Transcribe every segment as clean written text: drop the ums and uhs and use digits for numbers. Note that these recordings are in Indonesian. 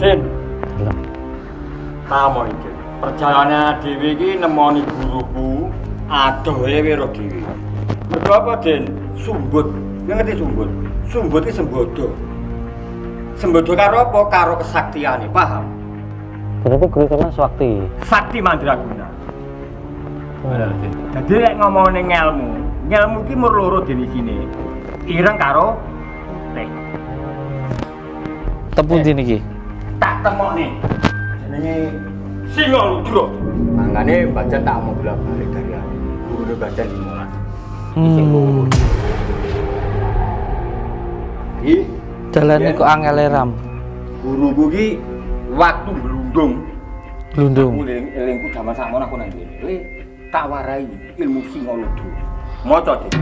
Den. Tamu iki. Perjalanan dhewe iki nemoni guruku adohe wiro dhewe. Mergo apa, Den? Sumbut. Kowe ngerti sumbut? Sumbut iki sembodo. Sembodo karo apa? Karo kesaktiane, paham? Berarti guru sampean Swakti. Sakti Mandraguna. Jadi lek ngomongin ngelmu ki mur loro dene sini. Ireng karo teh. Tepu ndi niki? Tak temokne. Jenenge Singa Ludra. Mangane bacan tak mau bolak-balik dari aku. Guru bacan 15. Isih loro. Iki Dalane kok angele ram. guruku ki waktu glundung. Glundung. Aku elingku jaman sakmono aku nang kene. Tak warai ilmu Singa Ludra. Maca, Dik.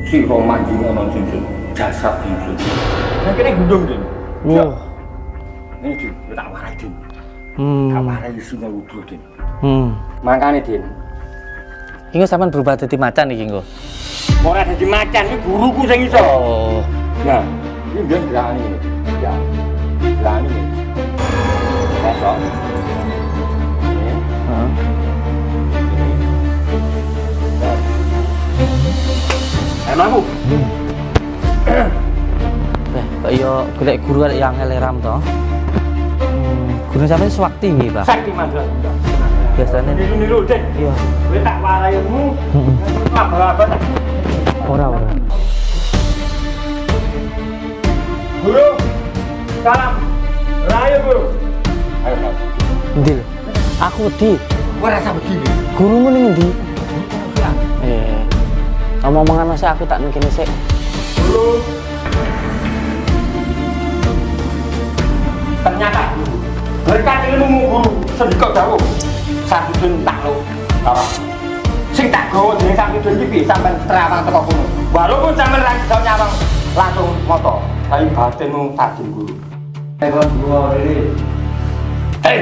Sira manjing ana singsun, jasad singsun. Nek kene glundung, Dik. Wah. Ini Dik, tak warai, Dik. Tak warai Singa Ludra, Dik. Mangkane, Dik. Engko sampean berubah dadi macan iki engko. Ora dadi macan, iki guruku sing iso. Oh. Nah, ini dia berani. Ya. Berani. Besok. Heeh. Emangku? Kok yo golek guru arek yang angele ram to. Guru sampean Swakti nggih, Pak. Sakti Mandraguna. Biasane Niru-niru, Dik. iya. Kowe tak waraimu. Apa-apa. Ora. Guru. Salam. Rayo, Guru. Ayo, Pak. Ndil. Aku wedi. Ora rasa wedi. Gurumu ning endi? Omong-omongan masih aku tak ning kene sik. Guru. Ternyata guru. Berkat ilmumu guru, sedekah dawuh. Sabudun takluk. Karo sing tak gawa dening sabudun iki piye sampean terawang teko kono. Walaupun sampean ra iso nyawang langsung moto, tapi batinmu tajam guru. Telepon guru ini. Hei.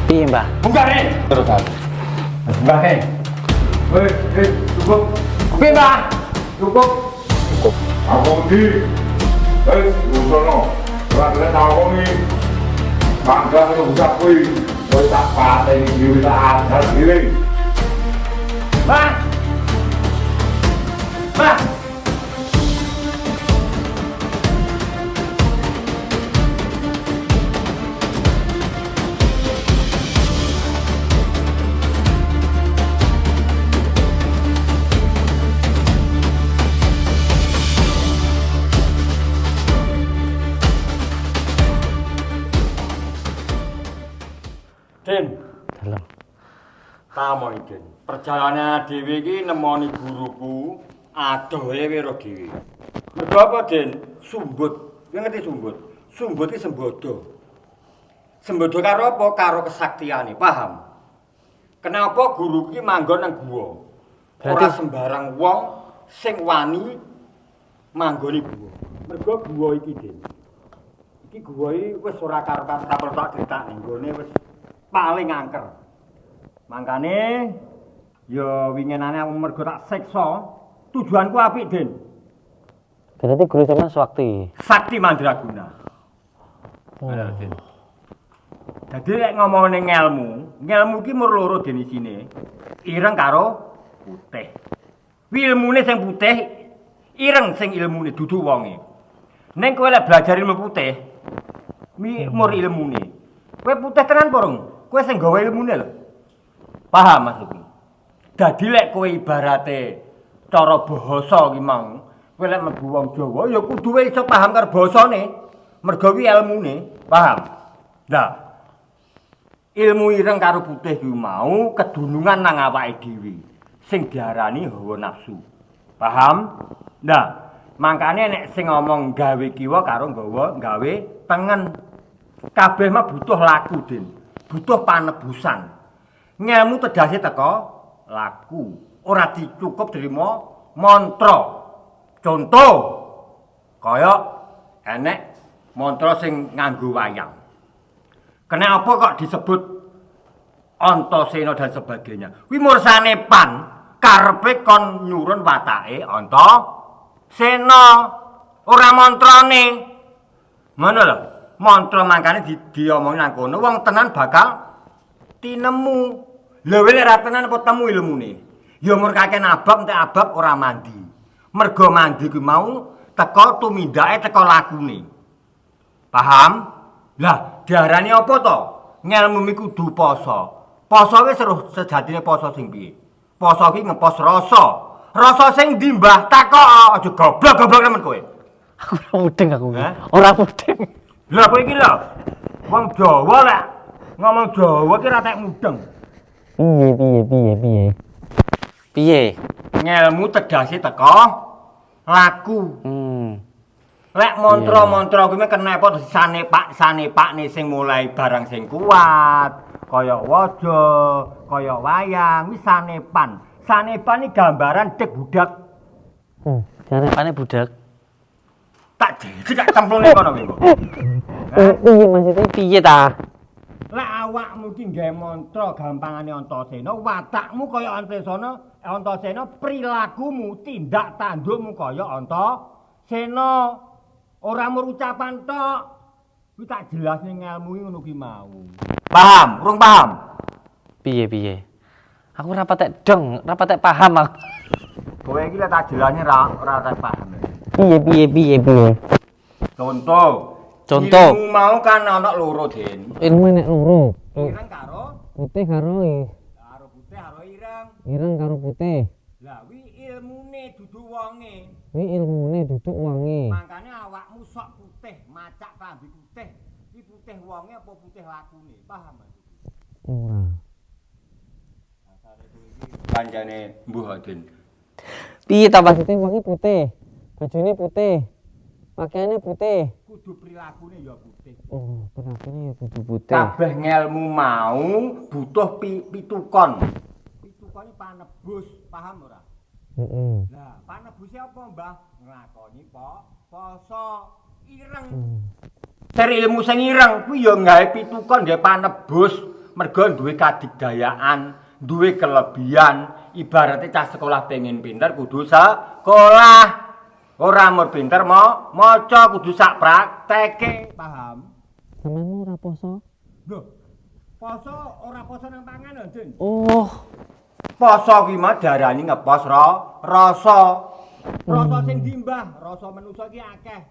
Piye, Mbah? Buka nih. Terus aku. Buka nih. Hei, cukup. Piye, Mbah? Cukup. Aku di, usono, ora tau nih, mangga itu buka kui, kau tak patah ini diwilaan dan diri. Mbah. Den, Dalem. tamu iki. Perjalanan dhewe iki nemoni guruku adohe wiro dhewe. Mergo apa, Den? Sumbut. Kowe ngerti sumbut? Sumbut iki sembodo. Sembodo karo apa? Karo kesaktiane, paham? Kenapa guru iki manggon nang guwa? Ora sembarang wong sing wani manggoni guwa. Mergo guwa iki, Den. Iki guwa iki wis ora karo-karo tak critakne, nggone wis paling angker. Mangkane ya winginane aku mergo tak siksa, tujuanku apik, Den. Berarti guru sampean Swakti. Sakti Mandraguna. Den. Dadi lek ngomongin ngelmu ki mur loro dene sine. Ireng karo putih. Ilmune sing putih, ireng sing ilmune dudu wonge. Ning kowe lek belajar ilmu putih, mur ilmune. Kowe putih tenan porong. Kowe sing gawe ilmune lho. Paham maksudku? Dadi lek kowe ibarate cara basa ki mau, kowe lek mlebu wong Jawa ya kudu iso paham karo basane. Mergo kuwi ilmune, paham? Lah. Ilmu ireng karo putih ki mau kedunungan nang awake dhewe sing diarani hawa nafsu. Paham? Nah, mangkane nek sing ngomong gawe kiwa karo gawe tengen. Kabeh mah butuh laku, Den. Butuh panebusan. Ngemu tegese teko laku. Ora dicukup derima mantra. Contoh kaya enek mantra sing nganggo wayang. Kenapa kok disebut Antasena dan sebagainya? Kuwi mursane pan karepe kon nyurun watake Antasena, ora mantrane. Ngono lho. mantra mangkane diomongin nang kono wong tenan bakal tinemu. Lha wis ora tenan apa temu ilmune? Ya mur kakek nabab entek abab ora mandi. Mergo mandi kuwi mau teka tumindake teka lakune. Paham? Lah, diarani apa to? Ngelmu iki kudu poso. Poso wis seruh sejatine poso sing piye? Poso ki ngepos rasa. Rasa sing ndimbah takok aja goblok-goblok nemen kowe. Aku ora mudeng aku. Hah? Ora mudeng. Lah kowe iki lho. Wong Jawa lek ngomong Jawa ki ra tek mudeng. Piye? Piye? Ngelmu tegase teko laku. Lek mantra-mantra kuwi kena apa sanepakne sing mulai barang sing kuat, kaya waja, kaya wayang, wis sanepan. Sanepan iki gambaran cek budak. Sanepane budak. Tak tak cemplungne kono kowe. Piye maksudnya piye ta? Lek awakmu ki nggawe mantra gampangane Antasena, watakmu kaya Antasena, perilakumu, tindak tandukmu kaya Antasena. Ora mur ucapan tok. Kuwi tak jelasne ngelmu ngono ki mau. Paham? Urung paham? Piye? Aku ora patek deng, ora patek paham aku. Kowe iki lek tak jelasne ora paham. Piye? Contoh. Ilmu mau kan ana loro, Den. Ilmu nek loro. Ireng karo Putih karo putih karo ireng. ireng karo putih. Lah wi ilmune dudu wonge. Kuwi ilmune duduk wangi. Makane awakmu sok putih, macak klambi putih. Iki putih wonge apa putih lakune? Paham, Mas? Ora. Asale kowe iki pancene mbuh, Den. Piye ta maksudnya wangi putih? Bajune putih. Pakaiannya putih. Kudu prilakune ya putih. Oh, penakune ya kudu putih. Kabeh ngelmu mau butuh pitukon. Pitukone panebus, paham ora? Heeh. Lah, panebuse apa, Mbah? Nglakoni poso ireng. Cari ilmu sing ireng kuwi ya gawe pitukon gawe panebus, mergo duwe kadigdayaan, duwe kelebihan. Ibaratnya cah sekolah pengen pinter kudu sekolah. Ora mur pinter maca kudu sak prakteke, paham? Sampeyan ora poso? Lho, poso ora poso nang pangan lho, Den. Oh, Poso ki mah darani ngepos rasa. Rasa sing dimbah, rasa manusa ki akeh.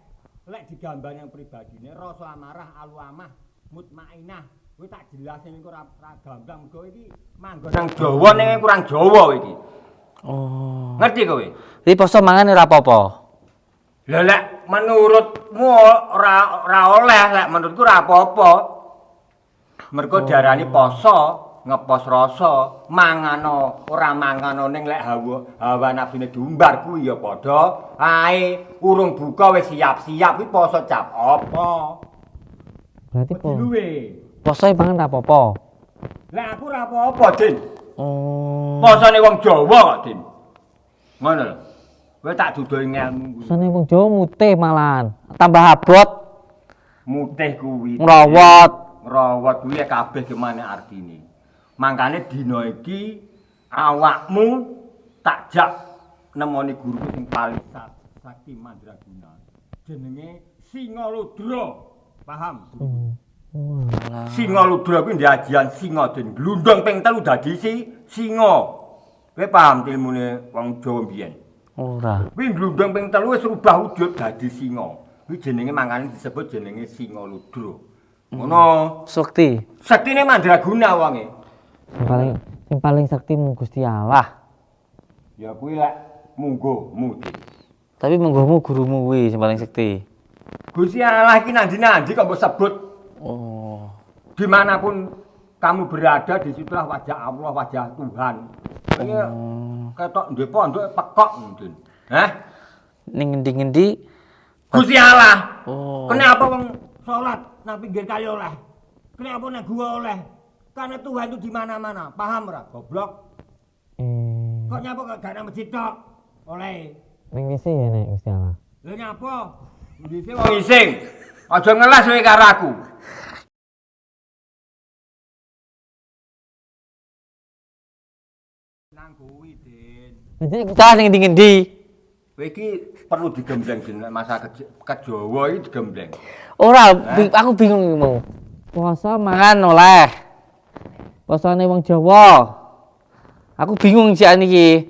Lek digambar yang pribadine rasa amarah, aluamah, mutmainah. Kuwi tak jelasne niku ora gamblang mergo iki manggon nang Jawa ning kurang Jawa iki. oh. Ngerti kowe? Iki poso mangan ora apa-apa. Lah lek menurutmu ora oleh, lek menurutku ora apa-apa. Mergo diarani poso, ngepos rasa, mangano ora mangano ning lek hawa nafsune diumbar kuwi ya padha ae. Urung buka wis siap-siap kuwi poso cap apa? Berarti Poso mangan ora apa-apa. lek aku ora apa-apa, Din. Oh. Posone wong Jawa kok, Din. Ngono lho. Kowe tak dudohi ngelmu kuwi. Posone wong Jawa mutih malahan. Tambah abot, Mutih kuwi. ngrawat. Kuwi kabeh kemane artine. Mangkane dina iki awakmu tak jak nemoni guruku sing paling sakti mandraguna. Jenenge Singaludra. Paham? Singaludra kuwi ndiajian singa den glundung ping 3 dadi singa. Kowe paham ilmune wong Jawa mbiyen? Ora. Kuwi glundung ping 3 wis rubah wujud dadi singa. Kuwi jenenge mangkane disebut jenenge Singaludra. Ngono. Sakti. Saktine mandraguna wonge. Sing paling sakti mung Gusti Allah. Ya kuwi lek mungguhmu. Tapi mungguhmu gurumu kuwi sing paling sakti. Gusti Allah iki nandi-nandi kok mbok sebut. Oh. Dimanapun kamu berada, disitulah wajah Allah, wajah Tuhan. Ini ketok ndek pondok pekok mungkin. Hah? Ning ngendi-ngendi Gusti Allah. Oh. Kenapa wong salat nang pinggir kali oleh? Kenapa nang gua oleh? Karena Tuhan itu di mana-mana. Paham ora? Goblok. Kok nyapa kok gak nang masjid tok? Oleh. Ning ngisi ya nek Gusti Allah. Lha nyapa? Ndise wong ngising. Aja ngelas kowe karo aku. Nang kuwi, Den. Jadi Gusti Allah ning ngendi-ngendi? Kowe iki perlu digembleng dene masa kejawa iki digembleng. Ora, aku bingung iki mau. Poso mangan oleh. Posone wong Jawa. Aku bingung sih iki.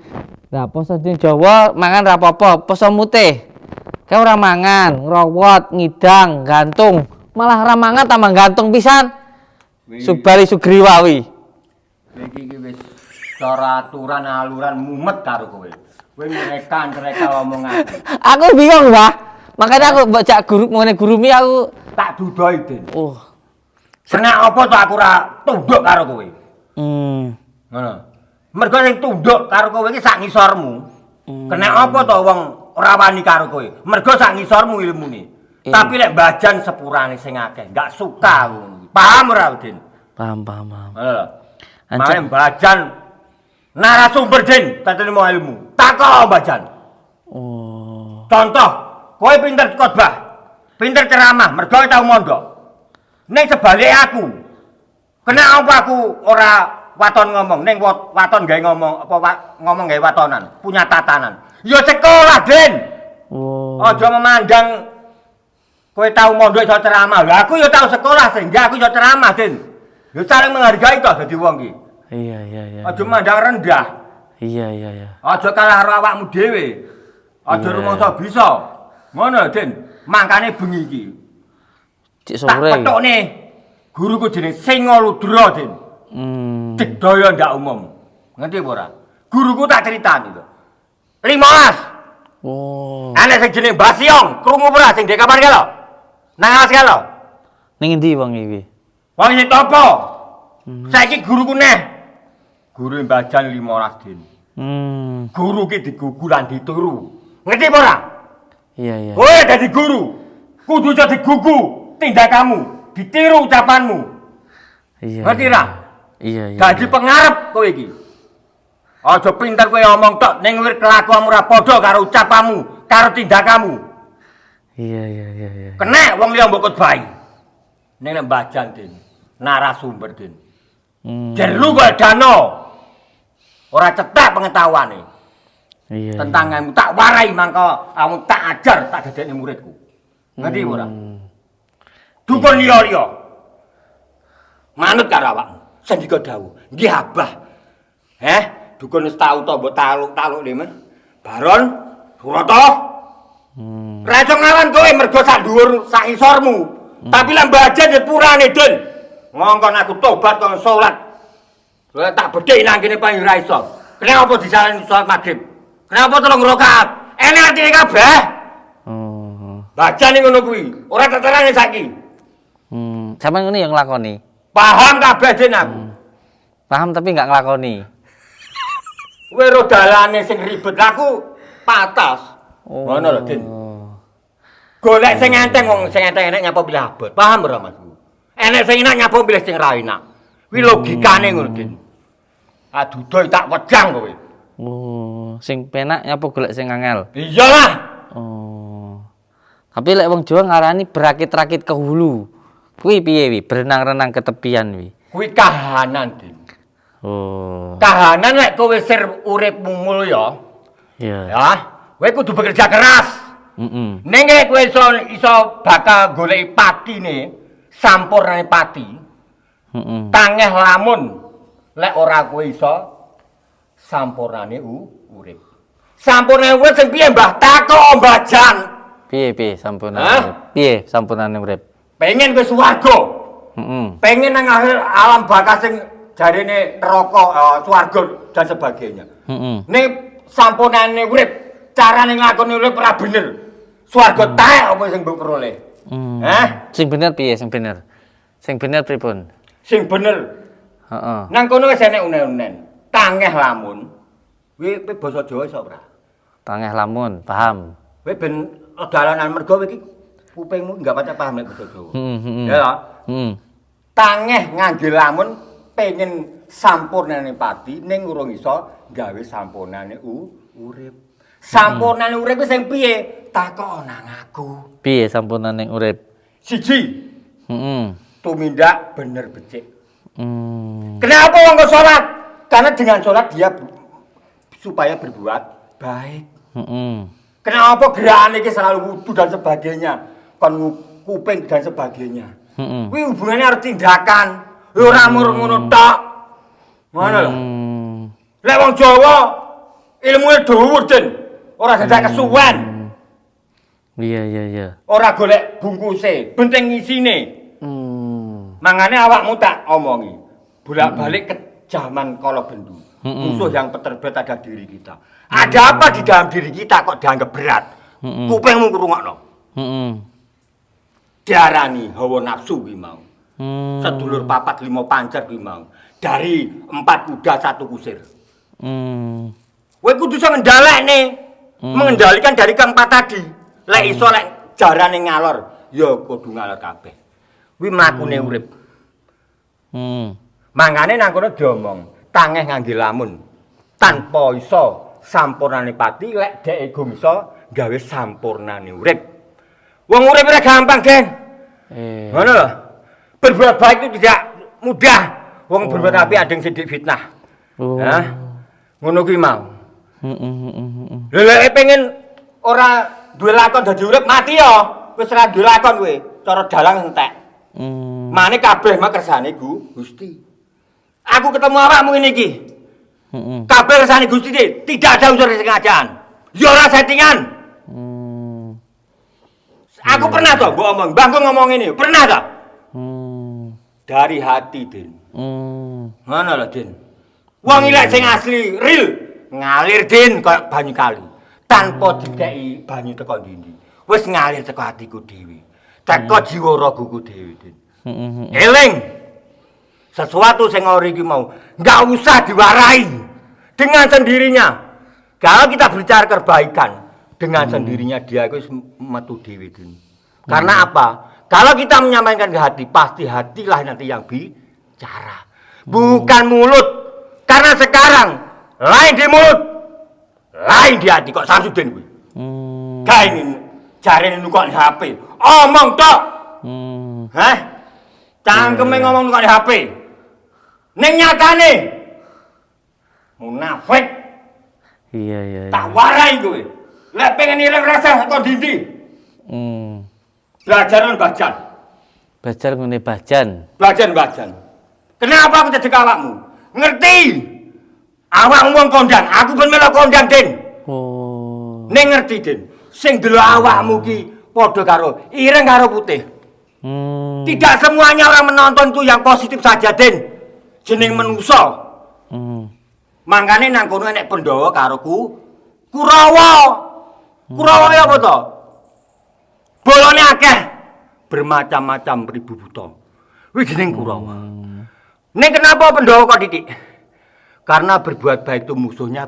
Lah poso dene Jawa mangan ra apa-apa, poso mutih. Kae ora mangan, ngrowot, ngidang, gantung. Malah ora mangan tambah gantung pisan. Subari Sugriwa wi. Kowe iki wis cara aturan aluran mumet karo kowe. Kowe ngereka omong aku. Aku bingung, Mbah. Makanya aku baca guru mengenai gurumi aku Tak dudoi, Den. oh. Kena apa to aku ora tunduk karo kowe? Ngono. Mergo sing tunduk karo kowe iki sak ngisormu. Kena apa to wong ora wani karo kowe? Mergo sak ngisormu ilmune. Tapi lek bajan sepurane sing akeh, enggak suka ngono. Paham ora, Den? Paham. Ngono lho. Main bajan narasumber, Den, tatene mau ilmu. Takok bajan. Oh. Contoh, kowe pinter khotbah, pinter ceramah, mergo tau mondok. Ning sebalik aku. Kena apa aku ora waton ngomong, ning waton gawe ngomong apa ngomong gawe watonan, punya tatanan. Ya sekolah, Den. Oh. Aja memandang kowe tau mondok iso ceramah. Lah aku ya tau sekolah sehingga aku iso ceramah, Den. Ya saling menghargai to dadi wong iki. Iya. Aja mandang rendah. Iya. Aja kalah karo awakmu dhewe. Aja rumangsa bisa. Ngono, Den. Mangkane bengi iki. Cik Tak sore. petokne guruku jeneng Singaludra, Den. Digdaya ndak umum. Ngerti apa ora? Guruku tak critani lho. 15. Oh. Ana sing jeneng Basiong, krungu ora sing dek kapan kalo? Nang alas kalo. Ning endi wong iki? Wong sing topo. Saiki guruku neh. Guru Mbajan 15, Den. Guru ki digugu lan dituru. Ngerti apa ora? Iya. Kowe dadi guru, kudu iso digugu tindakanmu, ditiru ucapanmu. Iya. Ngerti ra? Iya. Gaji pengarep kowe iki. Aja pinter kowe omong tok ning wir kelakuanmu ora padha karo ucapanmu, karo tindakanmu. Iya. Kenek wong liya mbok khotbahi. Ning nek Mbajan, Den, narasumber, Den. Jeru kok dano. Ora cetak pengetahuane. Iya. Tentang ilmu tak warai mangko kamu tak ajar tak dadekne muridku. Ngerti ora? Dukun liya-liya. Manut karo awakmu. Sendika dawuh, nggih Abah. Dukun wis tau to mbok taluk-taluk le Baron Surata. Ra iso nglawan kowe mergo sak dhuwur sak isormu. Tapi lan Mbajan sepurane, Den. Ngongkon aku tobat kon salat. Lah tak bedhek nang kene paling ra iso. Kenapa disalahkan salat Maghrib? Kenapa 3 rakaat? Enak atine kabeh. Bacane ngono kuwi. Ora teterane saiki. Sampeyan ngene yang nglakoni. Paham kabeh Den aku. Paham tapi enggak nglakoni. Kowe ro dalane sing ribet aku patas. Ngono lho, Den. Golek sing enteng wong sing enteng enek nyapa pilih abot. Paham ora Mas? Enek sing enak nyapa pilih sing ra enak. Kuwi logikane ngono, Den. Adudoy tak wedang kowe. Sing penak nyapa golek sing angel. Iyalah. Tapi lek wong Jawa ngarani berakit-rakit ke hulu. Kuwi piye wi? Berenang-renang ke tepian wi. Kuwi kahanan, Den. Kahanan lek kowe sir uripmu mulya, Iya. ya, kowe kudu bekerja keras. Ning kowe iso bakal goleki patine, sampurnane pati. Tangeh lamun lek ora kowe iso sampurnane urip. Sampurnane urip sing piye, Mbah? Takok Mbajan. Piye sampurnane? Piye sampurnane urip? Pengen kowe swarga. Pengen nang akhir alam bakal sing jarene neraka, swarga dan sebagainya. Ning sampurnane urip, carane nglakoni urip ora bener. Swarga taek apa sing mbok peroleh? Sing bener piye sing bener? Sing bener pripun? Sing bener. Nang kono wis enek unen-unen. Tangeh lamun. Kuwi basa Jawa iso ora? Tangeh lamun, paham. Kowe ben dalanan mergo iki kupingmu enggak pacak paham nek basa Jawa. Ya. Tangeh ngangge lamun pengen sampurnane pati ning urung iso gawe sampurnane urip. Sampurnane urip ku sing piye? Takok nang aku. Piye sampurnane urip? Siji. Tumindak bener becik. Kenapa wong kok salat? Karena dengan salat dia supaya berbuat baik. Kenapa gerakan ini selalu wudu dan sebagainya? Kon kuping dan sebagainya. Kuwi hubungannya harus tindakan. Ora murung-ngono tok. Ngono lho. Lek wong Jawa ilmune dhuwur, Den. Ora dadak kesuwen. Iya. Ora golek bungkuse, penting isine. Mangane awakmu tak omongi. Bolak-balik ke zaman kala bendu. Musuh yang terberat ada diri kita. Ada apa di dalam diri kita kok dianggap berat? Kupingmu ngrungokno. Diarani hawa nafsu kuwi mau. Sedulur papat lima pancer kuwi mau. Dari 4 kuda 1 kusir. Kowe kudu iso ngendhalekne. Mengendalikan dari keempat tadi. Lek iso lek jarane ngalor, ya kudu ngalor kabeh. Kuwi mlakune urip. Mangane nang kono diomong, tangeh ngangge lamun. Tanpa iso sampurnane pati lek dhek ego iso gawe sampurnane urip. Wong urip ora gampang, Den. Ngono lho. Berbuat baik itu tidak mudah. Wong berbuat apik adeng sidik fitnah. Hah? Ngono kuwi mau. Lek pengen ora duwe lakon dadi urip mati ya. Wis ora duwe lakon kowe, cara dalang entek. Mane kabeh mah kersane Gusti. Aku ketemu awakmu ngene iki. Kabeh kersane Gusti tidak ada unsur kesengajaan. Ya ora settingan. Aku pernah toh mbok omong, Mbah ngomong ini, pernah toh? Dari hati, Den. Ngono lho, Den. Wong ilek sing asli, real, ngalir, Den, kaya banyu kali. Tanpa dikeki banyu teko ndi-ndi. Wis ngalir teko atiku dhewe. Teko jiwa ragaku dhewe, Den. Eling. Sesuatu sing ori iki mau enggak usah diwarai. Dengan sendirinya. Kalau kita bicara kebaikan, dengan sendirinya dia itu metu dhewe, Den. Karena apa? Kalau kita menyampaikan ke hati, pasti hatilah nanti yang bicara. Bukan mulut. Karena sekarang lain di mulut, lain di hati. Kok Samsudin kuwi? Kae ini jarene nukok di HP. Omong tok. Hah? Cangkeme ngomong nukok di HP. Ning nyatane munafik. Iya. Tak warai kowe. Lek pengen ilang rasa kok ndi-ndi. Belajaran bajan. Belajar ngene bajan. Bajan. Kenapa aku jadi awakmu? Ngerti? Awakmu wong kondang, aku ben melu kondang, Den. Ning ngerti, Den. Sing delok awakmu ki padha karo ireng karo putih. Tidak semuanya orang menonton itu yang positif saja, Den. Jeneng manusa. Mangkane nang kono enek Pandhawa karo Kurawa. Kurawa ya apa to? Bolone akeh. Bermacam-macam ribu buta. Kuwi jeneng Kurawa. Ning kenapa Pandhawa kok titik? Karena berbuat baik itu musuhnya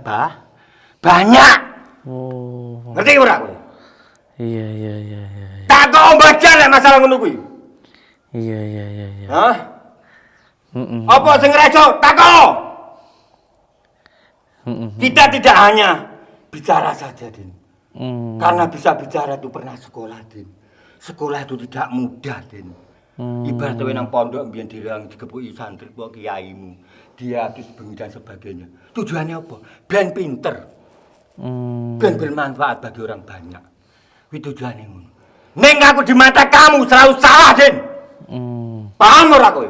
banyak. Ngerti ora kowe? Iya. Tak kok ombajan lek masalah ngono kuwi. Iya. Hah? Apa sing reso? Takok. Kita tidak hanya bicara saja, Den. Karena bisa bicara itu pernah sekolah, Den. Sekolah itu tidak mudah, Den. Ibarat kowe nang pondok mbiyen dirang digepuki santri kok kiaimu. Dia terus bengi dan sebagainya. Tujuannya apa? Ben pinter. Ben bermanfaat bagi orang banyak. Kuwi tujuane ngono. Ning aku di mata kamu selalu salah, Den. Paham ora kowe?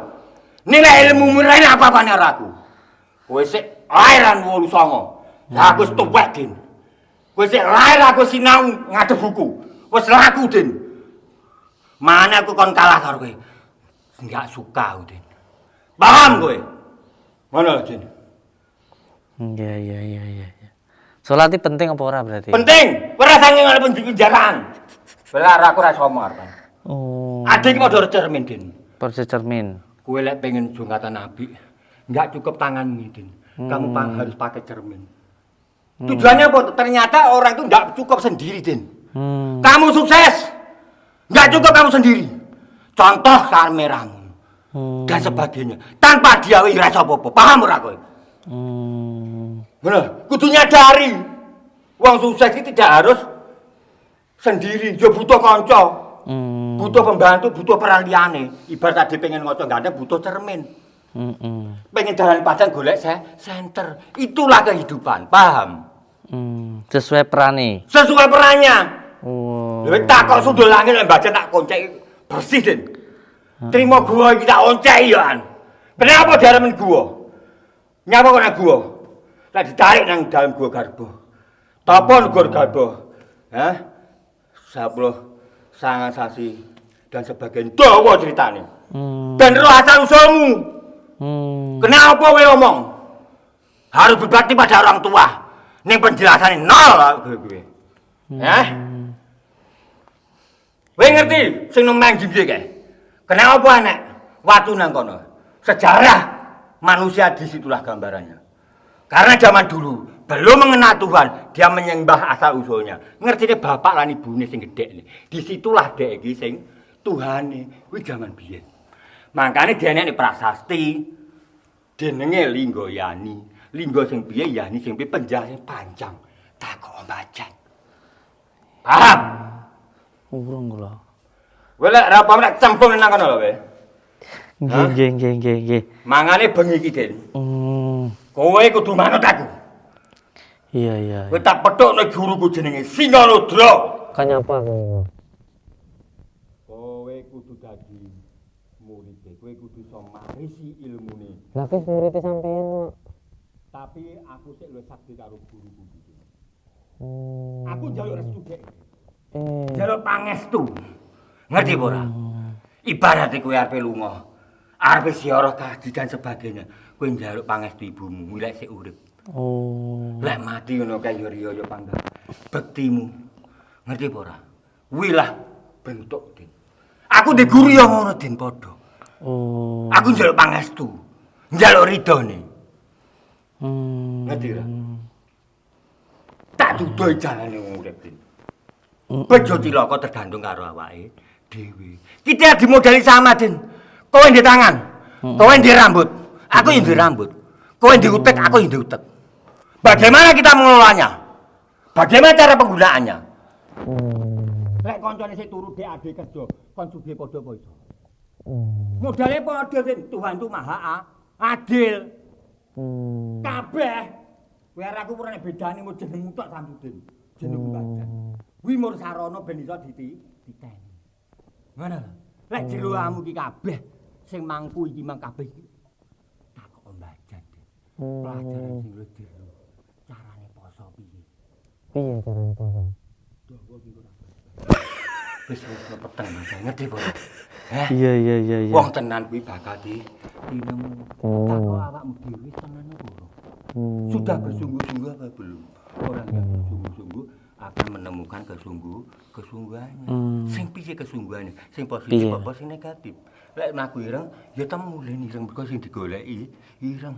Nilai ilmu murene apa-apane ora aku. Kowe sik lairan 89. Lah aku wis tuwek, Den. Kowe sik lair aku sinau ngadep buku. Wis laku, Den. Mana aku kon kalah karo kowe. Enggak suka, Den. Paham kowe? Ngono, Den. Iya. Salat iki penting apa ora berarti? Penting. Ora sange ngene penjaran. Belar aku ora somar kan. Adik padha cermin, Den. Perse cermin. Kowe lek pengen jungkatan nabi, enggak cukup tanganmu, Den. Kamu harus pakai cermin. Tujuannya apa? Ternyata orang itu enggak cukup sendiri, Den. Kamu sukses. Enggak cukup kamu sendiri. Contoh kameramu. Dan sebagainya. Tanpa dia ora iso apa-apa. Paham ora kowe? Bener, kudu nyadari. Wong sukses itu tidak harus sendiri, yo butuh kanca. Butuh pembantu, butuh peran liyane. Ibarat tadi pengen ngoco gandeng butuh cermin. Pengen jalan padang golek senter. Itulah kehidupan, paham? Sesuai perannya. Sesuai perannya. Oh. Lha tak kok sundul langit lek baca tak koncek bersih, Den. Terima gua iki tak oncek ya. Kenapa diaremen gua? Nyapa kok nang gua? Lek ditarik nang dalam gua garbo. Tapa negor garbo? Hah? 10 sangat sasi dan sebagian dawa ceritane. Dan roh asal usulmu. Kenapa kowe ngomong? Harus berbakti pada orang tua. Ning penjelasannya nol gue. Hah? Kowe ngerti sing nemeng jimje kae? Kenapa anak watu nang kono? Sejarah manusia disitulah gambarannya. Karena zaman dulu belum mengenal Tuhan, dia menyembah asal usulnya. Ngerti deh bapak lan ibune sing gedhe nih. Disitulah dek iki sing Tuhane kuwi zaman biyen. Makane dianek prasasti jenenge Lingga Yani. Lingga sing piye Yani sing piye penjelasan panjang. Takok baca. Paham? Urung kula. Kowe lek ra paham lek cemplung nang kono lho kowe. Nggih. Mangane bengi iki, Den. Kowe kudu manut aku. Iya. Kowe tak pethukno guruku jenenge Singalodra. Kenapa kowe? Kowe kudu dadi murid. Kowe kudu iso marisi ilmune. Lah wis murid sampeyan kok. Tapi aku sik luwih sakti karo guruku iki. Aku njaluk restu dek. Njaluk pangestu. Ngerti apa ora? Ibaratnya kowe arep lunga, arep ziarah kaji dan sebagainya. Kowe njaluk pangestu ibumu milek sik urip. Lek mati ngono kae yo riyo yo pangga. Bektimu. Ngerti apa ora? Kuwi lah bentuk Den. Aku ndek guru yo ngono Den padha. Aku njaluk pangestu. Njaluk ridhone. Ngerti ora? Tak dudohi jalane wong urip Den. Bejo cilaka tergantung karo awake dhewe. Kita dimodali sama Den. Kowe ndek tangan, kowe ndek rambut, aku yo ndek rambut. Kowe ndek utek, aku yo ndek utek. Bagaimana kita mengelolanya? Bagaimana cara penggunaannya? Lek koncone sik turu dek ade kerja, kon sugih padha apa iso? Modale padha Den, Tuhan itu Maha Adil. Kabeh. Kowe arek aku ora bedane mu jenengmu tok sambuten. Jenengmu badan. Kuwi mur sarana ben iso diteni. Ngono lho. Lek jeroamu iki kabeh sing mangku iki mang kabeh iki. Takok mbajan. Pelajaran sing luwih jero. Carane poso piye? Piye carane poso? Dawa iki ora. Wis peteng Mas, ngerti apa? Iya. Wong tenan kuwi bakal dinemu. Takok awakmu dhewe tenan apa? Sudah bersungguh-sungguh apa belum? Orang yang bersungguh-sungguh akan menemukan kesungguhannya. Sing piye kesungguhannya? Sing positif apa sing negatif? Lek mlaku ireng ya temu len ireng mergo sing digoleki ireng.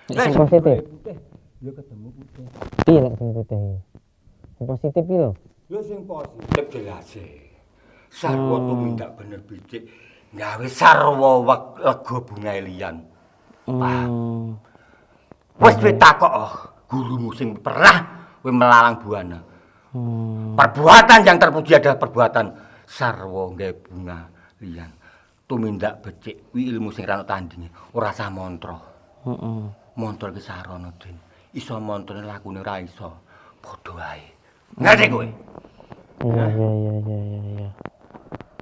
Sing positif ya ketemu putih. Piye lek sing putih? Sing positif piye lho? Ya sing positif jelas e. Sarwa tumindak bener becik gawe sarwa lega bunga liyan. Wis kowe takok gurumu sing pernah kowe melalang buana. Perbuatan yang terpuji adalah perbuatan sarwa gawe bunga liyan. Tumindak becik kuwi ilmu sing ra ono tandinge, ora sah mantra. Mantra iki sarana, Den. Iso mantrane lakune ora iso. Padha wae. Ngerti kowe? Iya.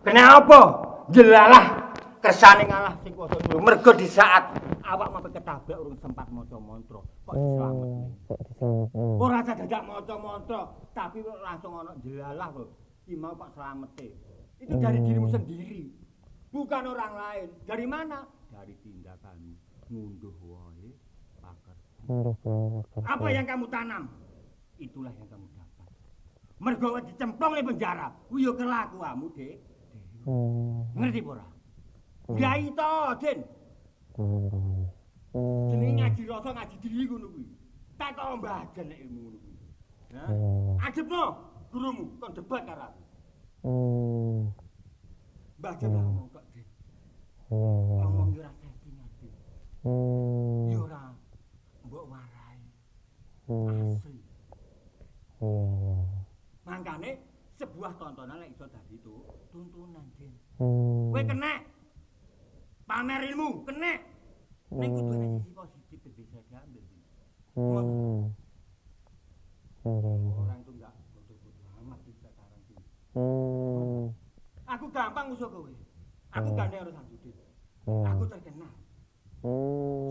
Kenapa? Jelalah kersane ngalah sing kuasa dulu. Mergo di saat awak mampu ketabrak urung sempat maca mantra, kok diselametne. Ora usah dadak maca mantra, tapi langsung ana jelalah kok. Ki mau kok slamete. Itu dari dirimu sendiri. Bukan orang lain. Dari mana? Dari tindakanmu. Ngunduh wae pakerti. Apa yang kamu tanam? Itulah yang kamu dapat. Mergo dicemplung di penjara, kuwi yo kelakuanmu, Dik. Ngerti ora? Kiai to, Den. Jenenge ngaji rasa ngaji diri ngono kuwi. Tak kok mbajan nek ilmu ngono kuwi. Ya. Adepno gurumu kon debat karo aku. Mbajan ngomong kok, Den. Ngomong yo ora setting ati. Yo ora mbok warai. Asli. Mangkane sebuah tontonan lek iso dadi tuntunan, Den. Kowe kena pamer ilmu, kena. Nek kudu ana sisi positif bisa diambil. Orang itu enggak bodoh-bodoh amat di sekarang ini. Aku gampang musuh kowe. Aku gandeng harus Samsudin. Aku terkenal.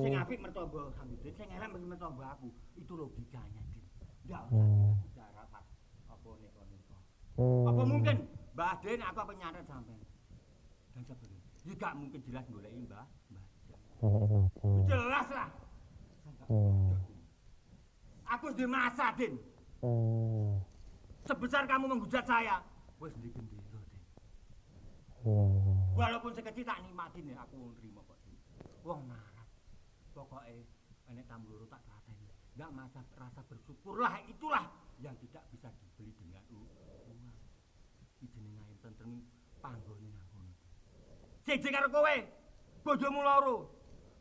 Sing apik mertoba Samsudin, sing elek mertoba aku. Itu logikanya, Din. Enggak usah bicara pas apa neko-neko. Apa mungkin Mbah Den aku apa nyantet sampean? Dan sebagainya. Ya gak mungkin jelas goleki Mbah. Jelas lah. Aku di masa, Din. Sebesar kamu menghujat saya, wis ndi gendera, Din. Walaupun sekecil tak nikmatin ya, aku nerima kok, Din. Wong marah. Pokoknya enek tamu loro tak trateni. Enggak masa rasa bersyukurlah, itulah yang tidak bisa dibeli dengan uang. Iki jenenge ayam tentrem panggone nang kono. Siji karo kowe, bojomu loro.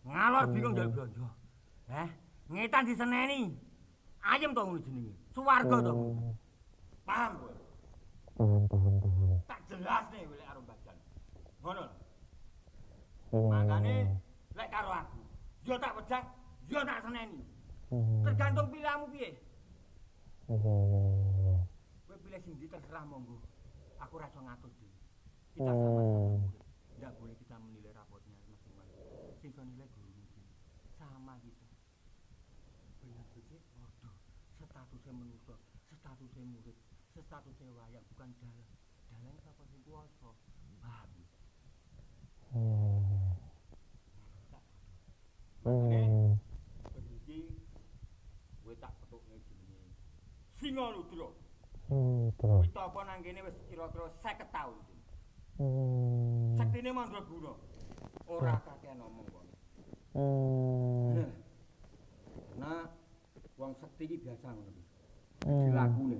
Ngalor bingung njaluk blonjo. Ngetan diseneni. Ayem to ngono jenenge. Suwarga to. Paham kowe? Paham. Tak jelas nih golek karo Bajan. Ngono. Makane lek karo aku, yo tak wedang, yo tak seneni. Tergantung pilihanmu piye. Kowe pilih sing ndi terserah monggo. Aku ra iso ngatur dhewe. Kita sama-sama. Enggak boleh kita menilai rapotnya masing-masing. Sing iso nilai guru mungkin. Sama kita. Bener-bener waduh, statusnya manusia, statusnya murid, statusnya wayang bukan dalang. Dalang sapa sing kuwasa? Paham. Iki kowe tak petukne jenenge Singa Ludra. Wis apa nang kene wis kira-kira 50 taun. Sektine Mandraguna. Ora kakean omong kok. Nah, wong sekti iki biasa ngono iki. Dilakune.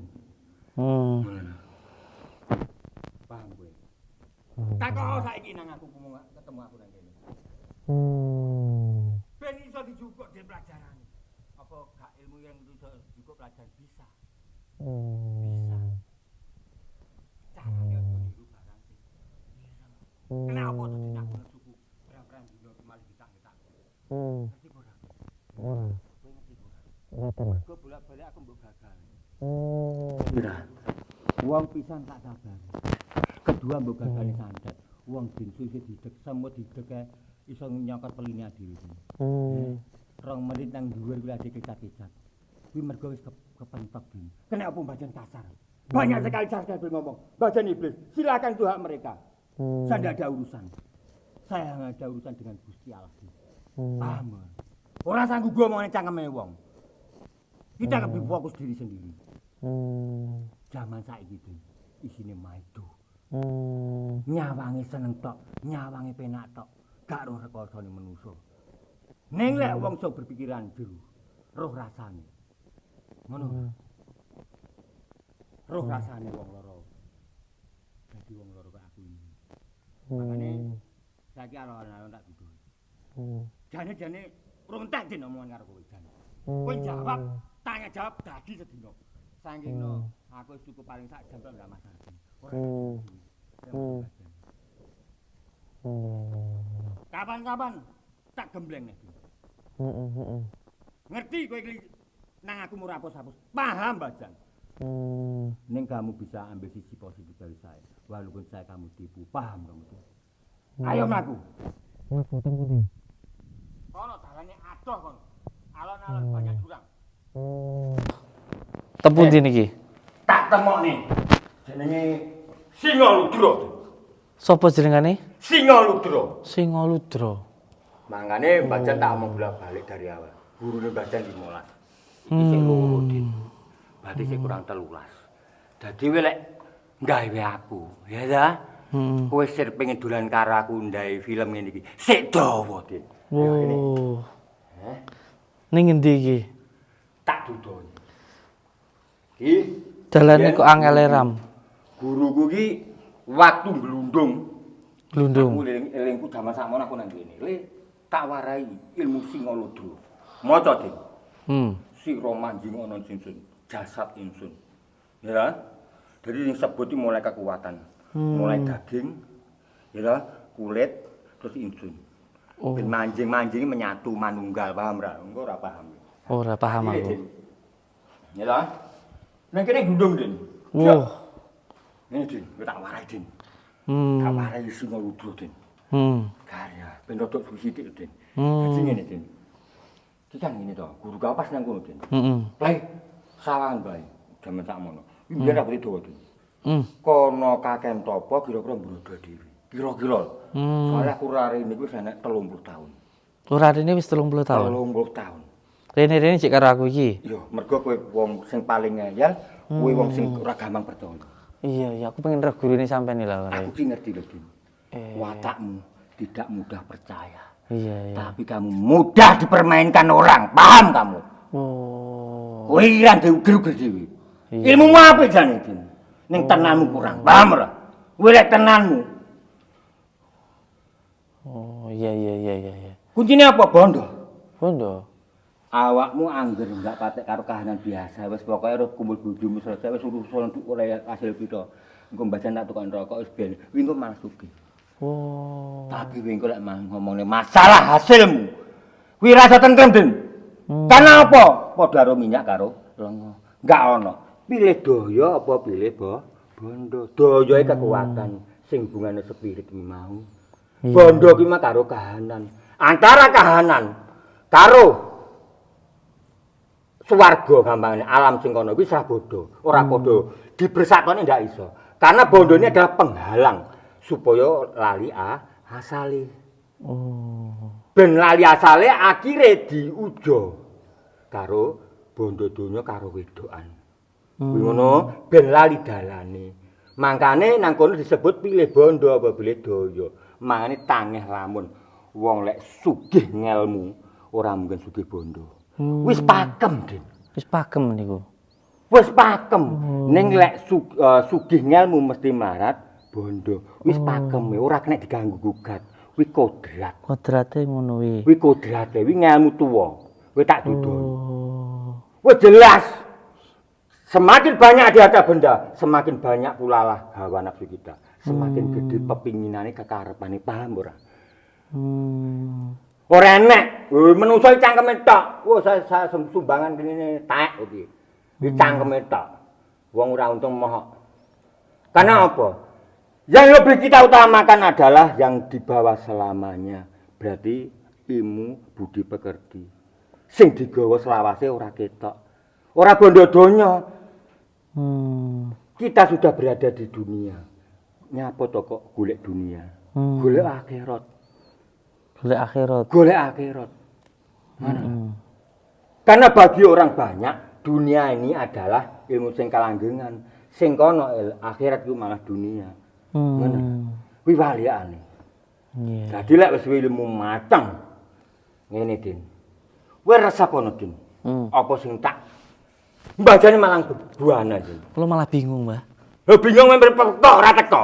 Paham kowe? Takok saiki nang aku ketemu aku nang kene. Ben iso dijukuk den pelajaran. Apa gak ilmu yang iso dijukuk pelajaran bisa? Bisa. Carane yo niru barang sing ireng. Kenapa tuh dinaku suku perang-perang dino malah ditak-tak. Ngerti ora? Ora. Kowe ngerti ora? Ngerti. Kok bolak-balik aku mbok gagal. Kira. Wong pisan tak sabar. Kedua mbok gagal santet. Wong dinsu isih didek semut didek iso nyokot peline dhewe. 2 menit nang dhuwur kuwi ade kecat-kecat. Kuwi mergo wis kepentok dhewe. Kena apa mbajan kasar. Banyak sekali saya ngomong. Mbajan iblis, silakan itu hak mereka. Saya tidak ada urusan. Saya hanya ada urusan dengan Gusti Allah. Paham? Ora sanggup gua mau cangkeme wong. Kita lebih fokus diri sendiri. Zaman saiki iki isine maido. Nyawange seneng tok, nyawange penak tok. Gak roh rekosane manusa. Ning lek wong sok berpikiran jero, roh rasane. Ngono. Roh rasane wong loro. Dadi wong loro kok aku ini. Makane saiki alon-alon tak dudu. Jane rontek den omongan karo kowe jan. Kowe jawab, tanya jawab dadi sedina. Saking no, aku wis cukup paling sak jam tok ndak masalah. Ora. Kapan-kapan tak gembleng nek. Ngerti kowe iki nang aku murah hapus-hapus. Paham, Bajan? Ning kamu bisa ambil sisi positif dari saya. Walaupun saya kamu tipu, paham kamu tuh. Ayo mlaku. Boten pundi? Kono dalane adoh kono. Alon-alon banyak jurang. Tepu ndi niki? Tak temokne. Jenenge Singa Ludra. Sopo jenengane? Singa Ludra. Singa Ludra. Mangane Bajan tak omong bolak-balik dari awal. Gurune Bajan 15. Iki sik loro, Din. Berarti sik kurang 13. Dadi kowe lek gawe aku, ya ta? Kowe sir pengen dolan karo aku ndai film ngene iki. Sik dawa, Din. Oh. Ning endi iki? Tak dudoni. Iki Dalane kok angele ram. Guruku ki waktu glundung. Glundung. Aku elingku jaman sakmono aku nang kene. Le tak warai ilmu Singa Ludra. Maca, Din. Sira manjing ana ingsun, jasad ingsun. Ya. Jadi sing sebut iki mulai kekuatan. Mulai daging, ya, kulit terus ingsun. Ben manjing-manjing menyatu manunggal, paham ra? Engko ora paham. Ora paham aku. Ya. Nang kene gundung, Den. Wah. Ini, Den, kowe tak warai, Den. Hmm. Tak warai Singa Ludra, Den. Karya, ben rodok suwi sithik, Den. Dadi ngene, Den. Iki kan ngene to, guru kapas nang kono, Den. Bae, sawangan bae, jaman sakmono. Iki biyen rambute dawa, Den. Kono Kakem Topo kira-kira mbrodo dhewe. Kira-kira. Soale aku rare niku wis enek 30 tahun. Urane wis 30 tahun. 30 tahun. Rene cek karo aku iki. Iya, mergo kowe wong sing paling ngeyel, kowe wong sing ora gampang percaya. Iya, aku pengen roh gurune sampean lho. Aku ki ngerti lho, Din. Watakmu tidak mudah percaya. Iya. Tapi kamu mudah dipermainkan orang, paham kamu? Oh. Kowe iki ra uger-uger dhewe. Ilmumu apik jane, Din. Ning tenanmu kurang, paham ora? Kowe lek tenanmu. Oh, iya. Kuncine apa, Bondo? Bondo. Awakmu angger enggak patek karo kahanan biasa, wis pokoke arep kumpul bojomu selesai wis urusan oleh hasil pita. Engko mbajan tak tukang rokok wis ben, kuwi engko malah sugih. Oh. Tapi kowe engko lek ngomongne masalah hasilmu. Kuwi rasa tentrem, Den. Karena apa? Padha karo minyak karo lenga. Enggak ono. Pilih daya apa pilih bondo. Daya kekuatan sing hubungane spirit iki mau. Bondo ki mah karo kahanan. Antara kahanan karo swarga gampangane alam sing kono kuwi salah bodho, ora padha dibersakone ndak iso. Karena bondo ini adalah penghalang supaya lali asale. Oh. Ben lali asale akhire diuja karo bondo donya karo wedokan. Kuwi ngono ben lali dalane. Mangkane nang kono disebut pilih bondo apa pilih daya. Mangane tangeh lamun wong lek sugih ngelmu ora mungkin sugih bondo. Wis pakem, Den. Wis pakem niku. Wis pakem. Ning lek sugih ngelmu mesti marat bondo. Wis pakem, ora kena diganggu gugat. Kuwi kodrat. Kodrate ngono wi. Kuwi kodrate, kuwi ngelmu tuwa. Kowe tak dudul. Oh. Wis jelas. Semakin banyak ada benda, semakin banyak pula lah hawa nafsu kita. Semakin gede pepinginane kekarepane, paham ora? Ora enek, menungso cangkeme tok. Wah, saya sumbangan kene tek iki. Iki cangkeme tok. Wong ora untung moh. Karena apa? Yang lebih kita utamakan adalah yang di bawah selamanya. Berarti ilmu budi pekerti. Sing digawa selawase ora ketok. Ora bondo donya. Kita sudah berada di dunia. Nyapa to kok golek dunia? Golek akhirat. Golek akhirat. Karena bagi orang banyak dunia ini adalah ilmu sing kalanggengan, sing kono akhirat itu malah dunia. Ngono. Kuwi waliyane. Iya. Dadi lek wis ilmu mateng ngene, Din. Kowe resep ono, Din. Apa sing tak mbajane malang buana, Din. Kulo malah bingung, Mbah. Lho bingung member kok ora teko.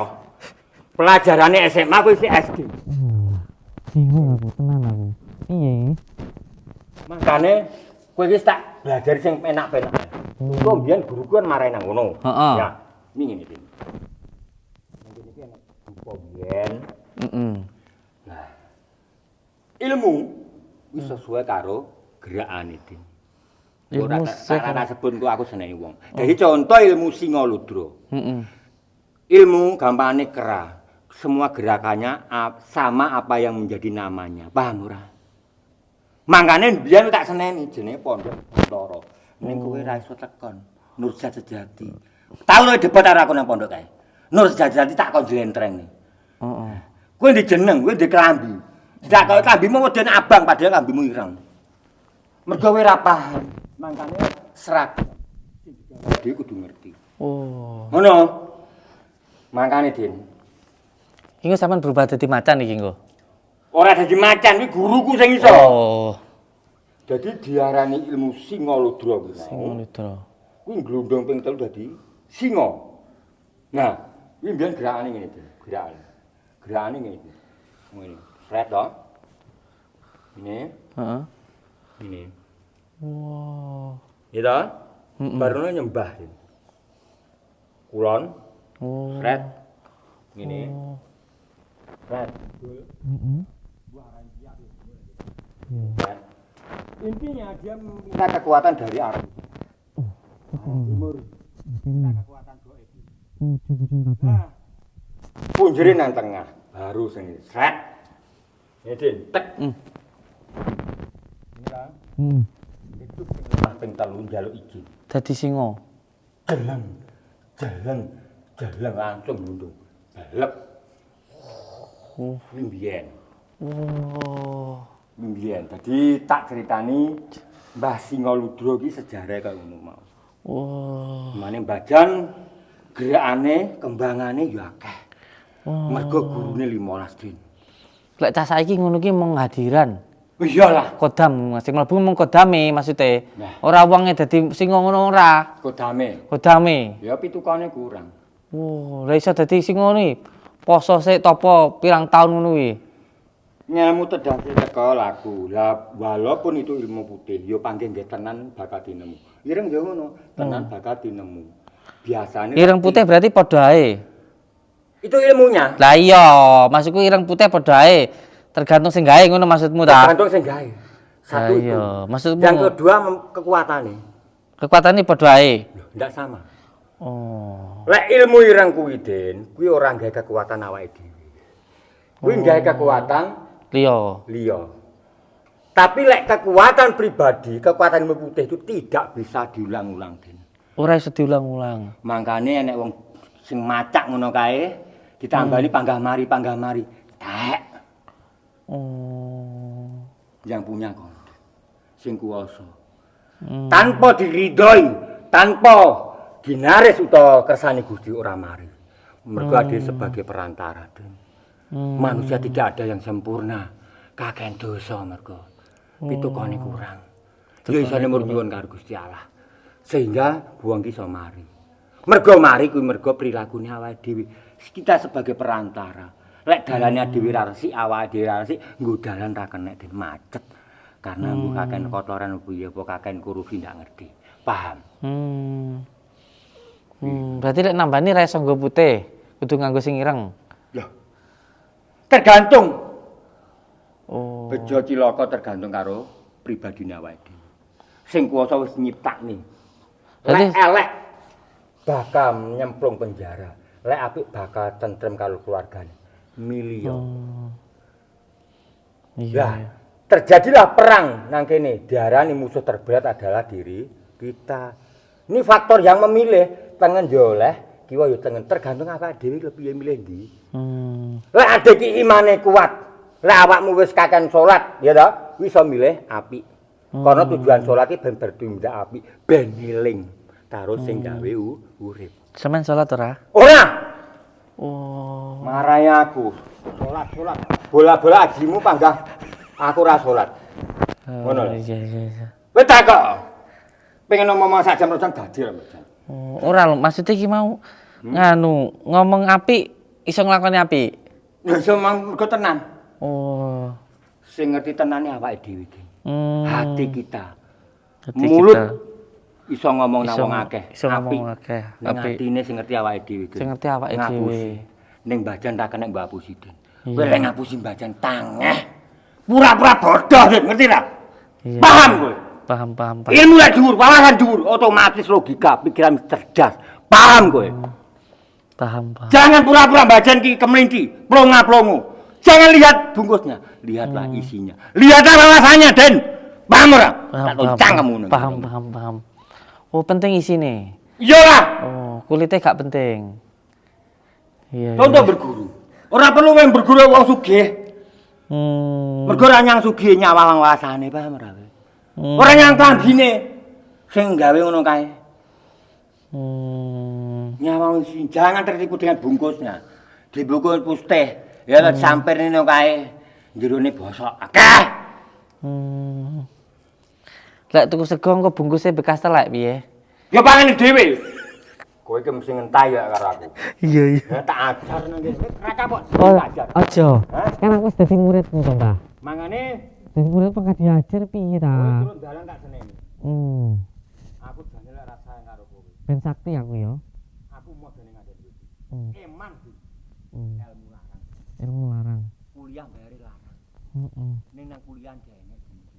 Pelajarane SMA kuwi si SD. Bingung aku, tenan aku. Piye? Makane kowe wis tak belajar sing penak-penak. Engko mbiyen guruku kan marahi nang ngono. Heeh. Ya, ngene iki. Ngene iki enak buku mbiyen. Nah. Ilmu wis sesuai karo gerakane, Din. Ilmu ora sebut ku aku senengi wong. Dadi contoh ilmu Singa Ludra. Ilmu gampangane kera. Semua gerakannya sama apa yang menjadi namanya. Paham ora? Mangkane biyen tak seneni jenenge Pondok Bathara. Ning kowe ra iso tekon. Nursat Sejati. Tau lho debat karo aku nang pondok kae. Nursat Sejati tak kon jlentreng. Heeh. Kowe ndek jeneng, kowe ndek klambi. Tidak kaya klambimu model abang padahal klambimu ireng. Mergo kowe ra paham. Mangkane seragam. Dhewe kudu ngerti. Oh. Ngono. Mangkane, Din. Iki sampean berubah dadi macan iki engko. Ora dadi macan, iki guruku sing iso. Oh. Jadi diarani ilmu Singa Ludra kuwi. Singa Ludra. Kuwi glondong ping 3 dadi singa. Nah, kuwi mbiyen gerakane ngene iki, gerakane. Gerakane ngene iki. Ngene. Fred to. Ini. Heeh. Ini. Wow. Gitu. Baru nyembah. Kulon. Oh. Fred. Ngene. Fred. Fred. Intinya dia minta kekuatan dari arah timur. Kita kekuatan goib. ujung-ujung kabeh. Nah, punjere nang tengah, baru sing sret. Ini Din, tek. Ini kan, itu sing lemah ping 3 njaluk izin. Dadi singa. Jeleng langsung nundung. Jelek. Ini mbiyen. Mbiyen. Dadi tak critani Mbah Singaludra iki sejarah kaya ngono mau. Mane Bajan gerakane, kembangane ya akeh. Mergo gurune 15 Din. Lek cah saiki ngono ki mung hadiran. Iyalah, Kodam, sing mlebu mung kodame maksude. Nah. Ora wonge dadi singa ngono ora. kodame. Kodame. Ya pitukane kurang. Lah iso dadi singa ni. Poso sik topo pirang taun ngono kuwi. Ngilmu tedhake teko laku. Lah walaupun itu ilmu putih, ya panggih nggih tenan bakal dinemu. Ireng ya ngono, tenan bakal dinemu. Biasane Ireng putih berarti padha ae. itu ilmunya. Lah iya, maksudku ireng putih padha ae. Tergantung sing gawe ngono maksudmu ta? Tergantung sing gawe. Satu Lah itu. iya, maksudmu. Yang kedua kekuatannya. Kekuatane padha ae. Loh, ndak sama. Oh. Lek ilmu ireng kuwi Den, kuwi ora gawe kekuatan awake dhewe. Kuwi gawe kekuatan Liya. Tapi lek kekuatan pribadi, kekuatan ilmu putih itu tidak bisa diulang-ulang, Den. Ora iso diulang-ulang. Mangkane enek wong sing macak ngono kae ditambani panggah mari. Tek. Oh. Yang punya kon. Sing kuwasa. Tanpa diridhoi, tanpa ginaris utawa kersane Gusti ora mari. Mergo ade sebagai perantara, Den. Manusia tidak ada yang sempurna. Kaken dosa mergo pitukane kurang. Ya isane mur nyuwun karo Gusti Allah. Sehingga buang ki iso mari. Mergo mari kuwi mergo prilakune awake dhewe. Kita sebagai perantara. Lek dalane dhewe ra resik, awake dhewe ra resik, nggo dalan ra kenek Den macet. Karena nggo kaken kotoran piye apa kaken korupsi ndak ngerti. Paham? Berarti lek nambani ra iso nggo putih, kudu nganggo sing ireng. Loh. Tergantung. Oh. Bejo cilaka tergantung karo pribadine awake dhewe. Sing kuwasa wis nyiptakne. Lek elek bakal nyemplung penjara. Lek apik bakal tentrem karo keluargane. Milio. Iya. Terjadilah perang nang kene. Diarani musuh terberat adalah diri kita. Ini faktor yang memilih tengen yo oleh, kiwa yo tengen. Tergantung awake dhewe piye milih ndi. Lek ade ki imane kuat, lek awakmu wis kaken salat, ya ta, iso milih apik. Karena tujuan salat iki ben bertindak apik, ben eling karo sing gawe urip. Sampeyan salat ora? Ora. Oh. Marahi aku. Salat. Bola-bola ajimu panggah aku ora salat. Ngono lho. Iya. Kowe tak kok. Pengen ngomong sak jam rojang dadi lho. Oh, ora lho, maksudnya iki mau nganu, ngomong apik iso nglakoni apik. Ya iso mergo tenan. Oh. Sing ngerti tenane awake dhewe iki. Hati kita. Hati Mulut kita. iso ngomong nang wong akeh. Iso ngomong akeh. Nang Apik. atine sing ngerti awake dhewe iki. Sing ngerti awake dhewe. Ning Bajan tak kena mbak apusi, Den. Kowe lek ngapusi Bajan tangeh. Pura-pura bodoh, Den, ngerti ra? Iya. Paham kowe? Paham. Ilmu lek dhuwur, wawasan dhuwur, otomatis logika, pikiran cerdas. Paham kowe? Paham. Jangan pura-pura Bajan ki kemelinti, plonga-plongo. Jangan lihat bungkusnya, lihatlah isinya. Lihatlah wawasannya, Den. Paham ora? Tak loncang kamu ngono. Paham. Oh, penting isine. Iyalah. Oh, kulitnya gak penting. Iya. Contoh berguru. Ora perlu wong berguru wong sugih. Mergo ora nyang sugih nyawang wasane, paham ora kowe? Ora nyang klambine sing gawe ngono kae. Nyawang sing jangan tertipu dengan bungkusnya. Dibungkus putih, ya sampir ngono kae. Jerone bosok akeh. Lek tuku sego engko bungkusnya bekas telek piye? Ya pangane dhewe. Kowe iki mesti ngentai ya karo aku. Iya. Ya tak ajar nang kene. Ra kapok Oh, ajar. aja. Hah? Kan aku wis dadi muridmu to, Mbah. Mangane Dadi murid kok gak diajar piye kowe ta? turun dalan tak seneni. Aku jane lek rasa karo kowe. Ben sakti aku ya. Aku modene ngaden kowe. Eman Bu. Ilmu larang. Ilmu larang. Kuliah bayare larang. Ning nang kuliah jane tinggi.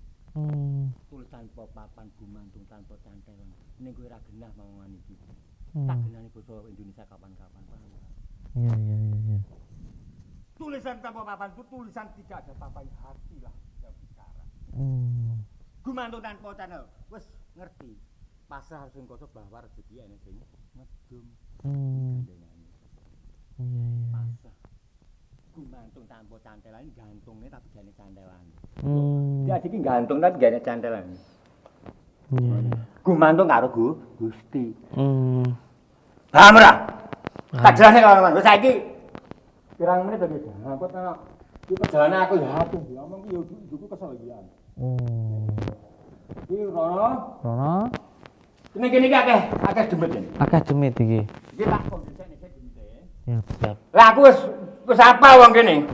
Tulis tanpa papan gumantung tanpa cantelan. Ning kowe ra genah mangan iki. Tak genani basa Indonesia kapan-kapan. Iya iya iya iya. Tulisan tanpa papan itu tulisan tidak ada papan hati lah yang bicara. Gumantung tanpa channel. Wes ngerti. Pasrah sing kosok bahwa rezeki ana sing ngedum. Iya iya. Pasrah. Gumantung tanpa cantelan gantungnya tapi gane cantelan. Ya iki gantung tapi gane cantelan. Iya iya. Gumantung karo Gusti. Paham ora? Tak jelasne kawan-kawan. Wis saiki pirang menit to iki? Aku tak iki perjalanan aku ya atuh ngomong ki yo ibuku kesel iki. Iki Rono. Ini kene iki akeh demit ini. Akeh demit iki. Iki tak kondisine iki demite. Siap. Lah aku wis apal wong kene.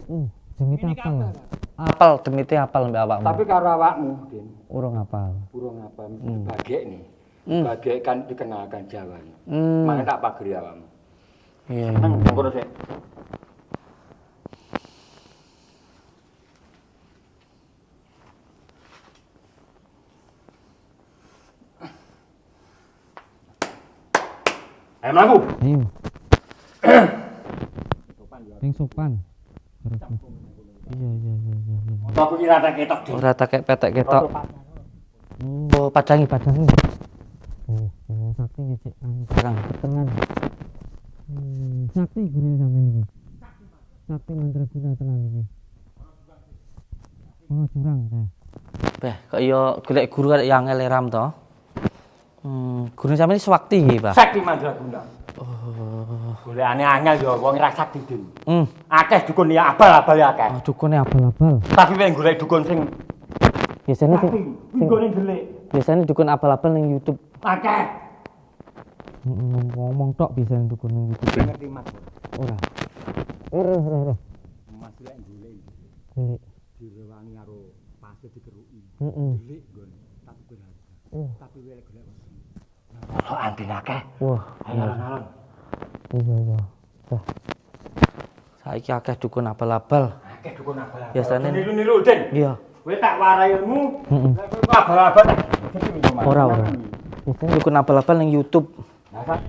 Demite apal. Apal demite apal mbek awakmu. Tapi karo awakmu, Din. Urung apal. Burung apa bagek nih. Bagek kan dikenalkan Jawa nih. Makanya tak pageri awakmu. Iya. Nang ngono sik. Ayo mlaku. Ayo. Ping sopan. Iya. Aku kira tak ketok. Ora tak petek ketok. Oh, padangi. Oh, sakti ngecek terang tenan. Sakti gurune sampean iki. Sakti mandraguna tenan iki. Oh, curang teh. Beh, kok iya golek guru arek yang angel ram to. Guru sampean iki swakti nggih, Pak. Sakti mandraguna. Oh. Golekane angel ya wong ra sakti, Din. Akeh dukun ya abal-abal ya akeh. Oh, dukune abal-abal. Tapi pengen golek dukun sing Biasanya sing gone delik. Biasanya dukun abal-abal ning YouTube. Akeh. Ngomong tok biasanya dukun ning YouTube. Ngerti Mas. Ora. Mas lek golek. Golek. Direwangi karo pasir dikeruki. Delik nggone. Tapi golek. Tapi golek wesi. Kok anti akeh. Wah, alon-alon. Iya. Dah. Saiki akeh dukun abal-abal. Akeh dukun abal-abal. Biasane niru-niru, Den. Iya. Kowe tak waraimu. Nek kowe abal-abal tak. Ora. Biasane dukun abal-abal ning YouTube. Nah, kan.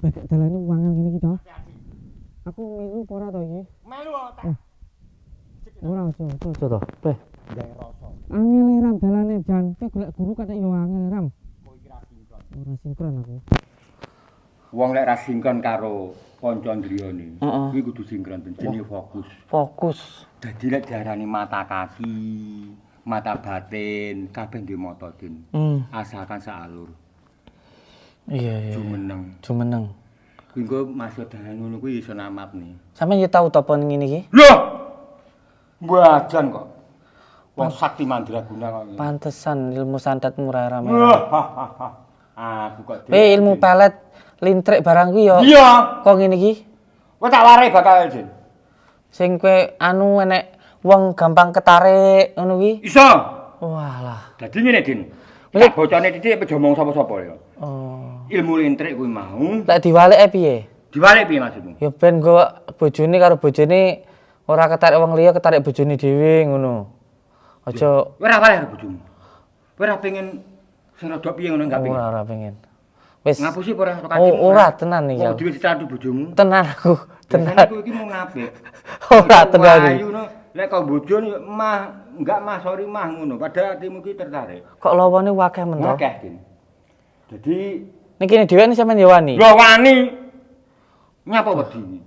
Bek dalane wangal ngene iki to. Aku melu apa ora to iki? Melu tak. Ora ojo to. Beh. Gawe rasa. Angel ram dalane jan. Cek golek guru kate yo angel ram. Kowe iki ra sinkron. Ora sinkron aku. Wong lek ra sinkron karo kanca ndriyane, kuwi kudu sinkron jenenge fokus. Fokus. Dadi lek diarani mata kaki, mata batin, kabeh ndek mata din. Asalkan sealur. Iya. Jumeneng. Kuwi engko maksud dalan ngono kuwi iso namatne. Sampeyan yo tau topo ning ngene iki? Loh. Mbajan kok. Wong sakti mandraguna kok. Pantesan ilmu santetmu ora rame. Aku kok Ilmu pelet lintrik barang kuwi yo. Iya. Kok ngene iki? Kok tak warai bakal Din. Sing kowe anu enek wong gampang ketarik ngono kuwi. Iso. Walah. Dadi ngene Din. Tak bocone titik aja omong sapa-sapa ya. Oh. Ilmu lintrik kuwi mau. Lek diwaleke piye? Diwalik piye maksudmu? Ya ben go bojone karo bojone ora ketarik wong liya, ketarik bojone dhewe ngono. Aja Kowe ora waleh karo bojomu. Kowe ora pengen sing rada piye ngono enggak pengen. ora pengen. Wis. Ngapusi apa ora karo Oh, ora tenan iki. Wong dhewe dicandu bojomu. Tenan aku. Tenan Tenan. aku iki mau nabek. Ora tenan iki. Ayu no. Lek kok bojone mah enggak mah sorry mah ngono. Padahal hatimu iki tertarik. Kok lawane wakeh men to? Akeh, Din. Jadi Ning kene dhewe sampean ya wani. lho wani. Nyapa wedi?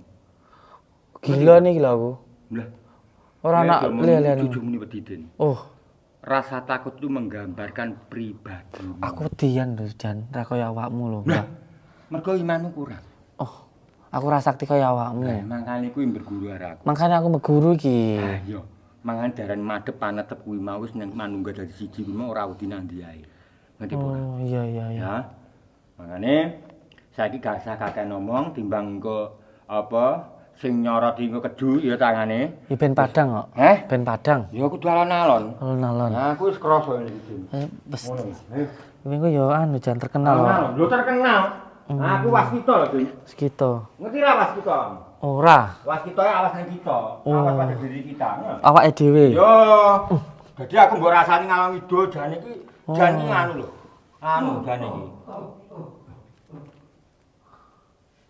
Gila nih gila aku. Lah, Ora nak liya-liya. Cucu muni wedi, Din. Oh, Rasa takut itu menggambarkan pribadi. aku dian lho Jan, ra kaya awakmu lho. Lah, mergo imanmu kurang. Oh, aku ra sakti kaya awakmu. Lah, makane kuwi berguru karo aku. Makanya aku meguru iki. Ah iya, mangan daran madhep panetep kuwi mau wis nang manunggal dadi siji kuwi mau ora wedi nang ndi ae. Ngerti apa? Oh, iya. Ya. Makane saiki gak usah kakek ngomong timbang engko apa sing nyorot engko keju ya tangane. Ya ben padang kok. Ben padang. Ya kudu alon-alon. Alon-alon. Nah, aku wis krasa iki. Wes. Ngono. Kuwi kok ya anu Jan terkenal kok. Alon-alon. Lho terkenal. Aku waskita lho, Din. Segitu. Ngerti ra waskita? Ora. Waskita ya awas nang kita. Awas pada diri kita. Awake dhewe. Yo. Jadi aku mbok rasani ngalami do jan iki jan iki anu lho. anu jane iki.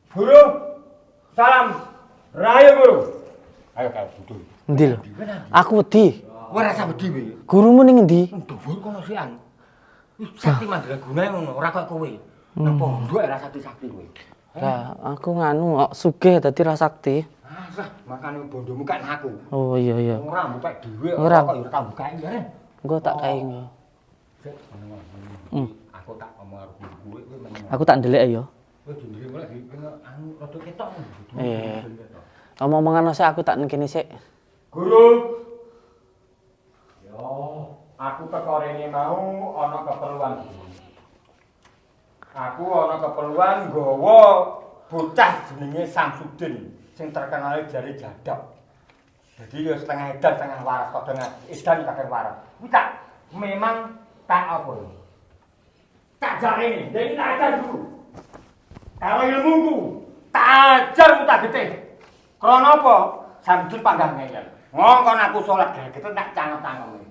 Guru, salam. Rayo guru. Ayo kae budul. Endi lho? Aku wedi. Kowe rasa wedi kowe. Gurumu ning endi? Dhuwur kono sian. Sakti mandraguna ngono, ora kok kowe. Napa nduk ra sakti-sakti kowe. Lah, aku nganu kok sugih dadi ra sakti. Ah, makane bondomu kan aku. Oh iya iya. Ora mbukak dhewe Ora. kok ora tak bukae ya, Ren. Engko tak kae. Aku tak ngomong karo kowe kowe meneng. Aku tak ndelik ya. Kowe dhewe mulai anu rada ketok. Iya. Omong-omongan sik aku tak ning kene sik. Guru. Yo, aku teko rene mau ana keperluan. Aku ana keperluan nggawa bocah jenenge Samsudin sing terkenal jare jadab. Jadi ya setengah edan setengah waras kadang edan kadang waras. Kuwi tak memang tak apa. Tak jarene, jadi tak ajar dulu. Kalau ilmuku tak ajar tak getih. Krana apa? Samsudin panggah ngeyel. Ngongkon aku salat greget tak cangkem-cangkem.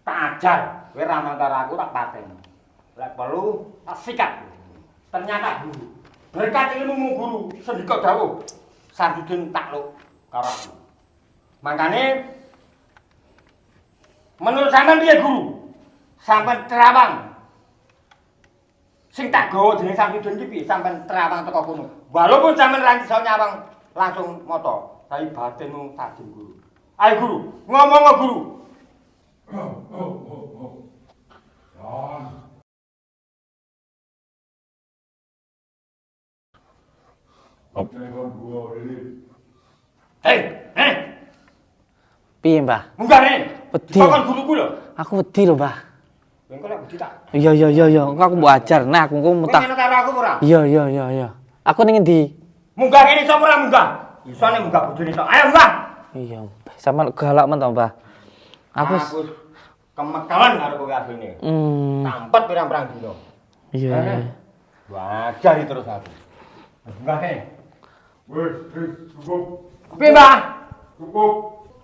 Tak ajar, kowe ra mantara aku tak pateni. Lek perlu tak sikat. Ternyata guru. Berkat ilmumu guru, sendika dawuh. Samsudin takluk karo aku. Makane menurut sampean piye guru? Sampean terawang. Sing tak gawa jeneng Samsudin iki piye? Sampean terawang teko kono. Walaupun sampean ra iso nyawang langsung moto, tapi batinmu tajam guru. Ayo guru, ngomong guru. Hei, Piye, Mbah? munggah rene. Wedi. Kok guruku lho. Aku wedi lho, Mbah. Engko lek wedi tak. Iya iya iya iya, engko aku mbok ajar. Nah, aku engko Kowe mutak. ngene karo aku ora? Iya iya iya iya. Aku ning endi? Munggah kene sapa ora munggah? Isone munggah bojone tok. Ayo munggah. Iya, sampean galak men to, Mbah. Aku kemekelan karo kowe asline. Tampet pirang-pirang dino. Iya. Wajar terus aku. Munggah kene. Wes, cukup. Piye, Mbah? Cukup.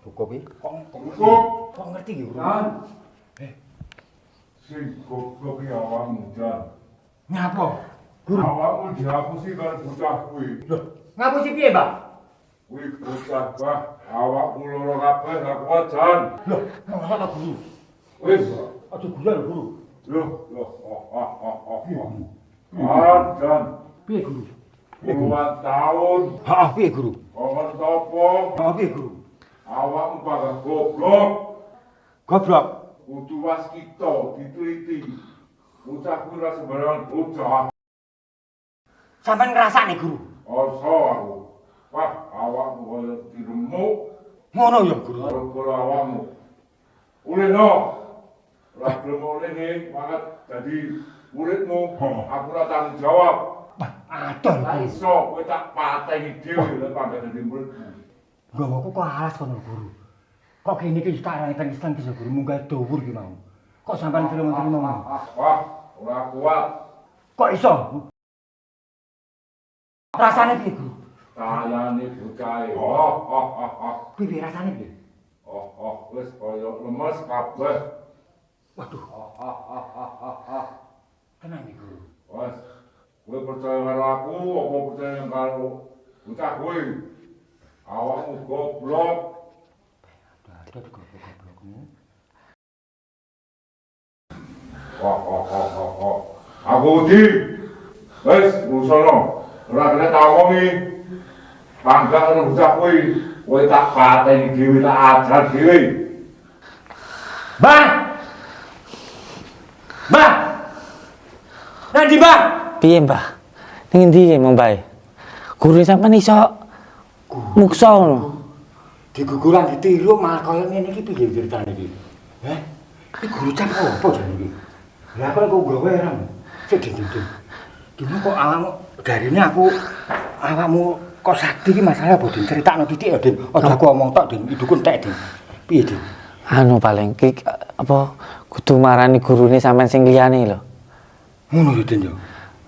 Cukup iki. Cukup. Kok ngerti iki, Guru? Kan? Sing goblok iki awakmu, Jan. Nyapa? Awakmu dihapusi karo bocah kuwi. Loh, ngapusi piye, Mbah? Kuwi bocah bah, awakmu loro kabeh gak kuat, Jan. Loh, ngono ta, Guru? Wis, Aja guyon lho, Guru. loh, Jan. Piye, Guru? Puluhan tahun, Heeh, piye, Guru? kongen topo, Heeh, piye, Guru? awakmu bakal goblok. Goblok. Kudu waskita diteliti. Bocah kuwi ora sembarang bocah. Sampeyan ngrasakne, Guru. Asa aku. Wah, awakmu kaya diremuk Ngono ya, Guru. gara-gara awakmu. Ulihno. Ora gelem olehne, mangkat dadi muridmu. Aku ora tanggung jawab. Aduh, Ora iso kowe tak pateni dhewe lek pangkat dadi muridmu. nggawaku kok alas kono, Guru. Kok kene iki tak renteng-renteng bisa, Guru. Munggah dhuwur ki mau. Kok sampeyan terima-terima mau? Wah, ora kuat. Kok iso? Rasane piye, Guru? Kayane bocahe. Piye rasane piye? Wis kaya lemes kabeh. Waduh. Tenang iki, Guru. Wes, kowe percaya karo aku apa percaya karo bocah kuwi? Awakmu goblok. Aduh, goblok-goblokmu. Aku wedi. Wes, usono. Ora kena tak omongi. Bangga karo bocah kuwi. Kowe tak pateni dhewe, tak ajar dhewe. Mbah! Mbah! Nanti, Mbah! Piye, Mbah? Ning endi Mbah Bae? Guru sampean iso muksa ngono. Diguguran ditiru malah kaya ngene iki piye ceritane iki? Heh? Iki guru cak apa jane iki? Lah kok gawe heran. Sik dinding. Dino kok awakmu darine awakmu kok sakti iki masalah apa Den critakno titik ya Den. Aja aku omong tok Den, idukun tek Den. Piye Den? Anu paling ki apa kudu marani gurune sampean sing liyane lho. Ngono ya Den ya.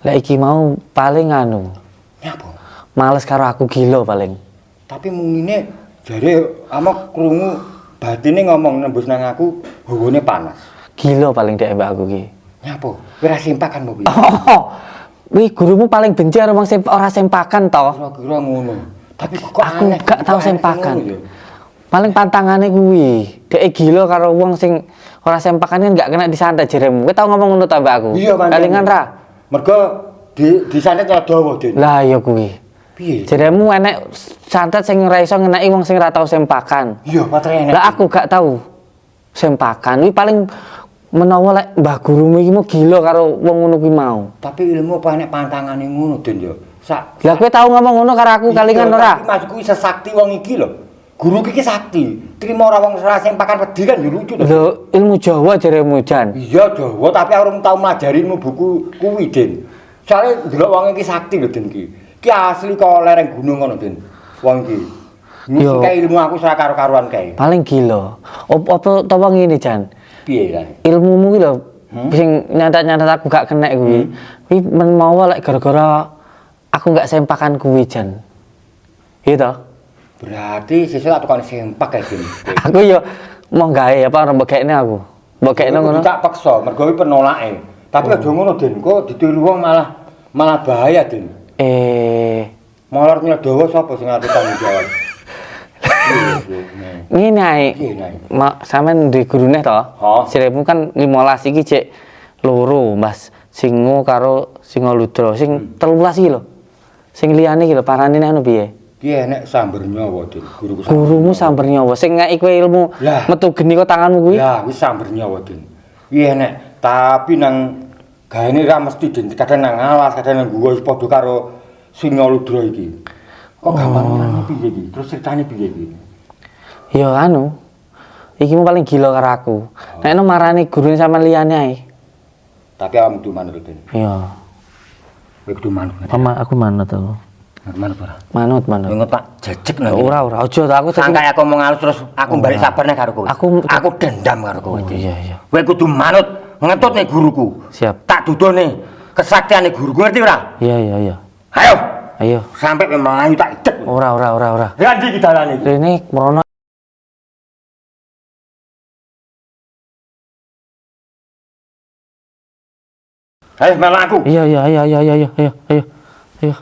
Lek iki mau paling anu, Nyapa? males karo aku gila paling. Tapi mungine jare amok krungu batine ngomong nembus nang aku hawane panas. Gila paling dek mbak aku ki. Nyapa? Kowe ra sempakan apa piye? Oh. Wih, gurumu paling benci karo wong ora sempakan to. Kira-kira ngono. Tapi kok Aku aneh, gak tau kok aneh sempakan. ngono ya? Paling pantangane kuwi. Dek gila karo wong sing ora sempakan kan gak kena disantet jeremu. Kowe tau ngomong ngono ta mbak aku? Iya, pancen. Kalingan ra? Mergo disantet karo dawa, Den. Lah iya kuwi. Piye? Jeremu enek santet sing ora iso ngeneki wong sing ora tau sempakan. Iya, patre enek. Lah aku gak tau sempakan. Kuwi paling menawa lek mbah gurumu iki mau gila karo wong ngono kuwi mau. Tapi ilmu apa enek pantangane ngono, Den ya. Lah kowe tau ngomong ngono karo aku kalingan ora? Tapi maksudku kuwi sesakti wong iki lho. Guru iki sakti. Trimo ora wong ora sempakan wedi kan ya lucu to. Lho, ilmu Jawa jeremu Jan. Iya, Jawa, tapi aku ora tau majarinmu buku kuwi, Den. Soale ndelok wong iki sakti lho, Den iki. Ki asli kok lereng gunung ngono, Den. Wong iki. Yo. Kae ilmu aku ora karo-karuan kae. Paling gila. Apa to wong ngene Jan? Piye lah? Ilmumu ki lho sing nyantet-nyantet aku gak kena kuwi. Kuwi mau lek gara-gara aku gak sempakan kuwi Jan. Iya toh? Berarti sesuk tak tukang sempak kae, Den. Aku yo mau gawe apa ora mbokekne aku. Mbokekne ngono. Tak paksa, mergo kuwi penolake. Tapi aja ngono, Den. Kok ditiru wong malah bahaya, Den. Molor Nyedawa sapa sing ngerti tanggung jawab? Ngene ae. Piye nae? Sampeyan duwe gurune to? Oh. Jeremu kan 15 iki cek loro, Mas. Singo karo Singaludra. Sing 13 iki lho. Sing liyane iki lho parane anu piye? Ki enek samber nyawa, Den. Guruku Gurumu samber nyawa. Sing ngeki kowe ilmu Lah. metu geni kok tanganmu kuwi. Ya, wis samber nyawa, Den. Ki enek, tapi nang gaene ra mesti, Den. Kadang nang alas, kadang nang guwa wis padha karo Singaludra iki. Kok gampang piye iki? Terus ceritane piye iki? Ya anu. Iki mu paling gila karo aku. Nek no marani gurune sampean liyane ae. Tapi awakmu kudu manut, Den. Iya. Kowe kudu manut. Aku manut to. Manut ora? Manut. Engko tak jejeg nang. Ora, aja to aku Sangkai aku ngomong halus terus aku balik sabar nek karo kowe. Aku dendam karo kowe. Iya. Kowe kudu manut, ngentut nek guruku. Siap. Tak dudone kesaktiane guruku ngerti ora? Iya. Ayo, sampai melayu tak cek. Ora. Ya ndi iki dalane iki? Rene merono. Ayo melu aku. Iya. Ayo.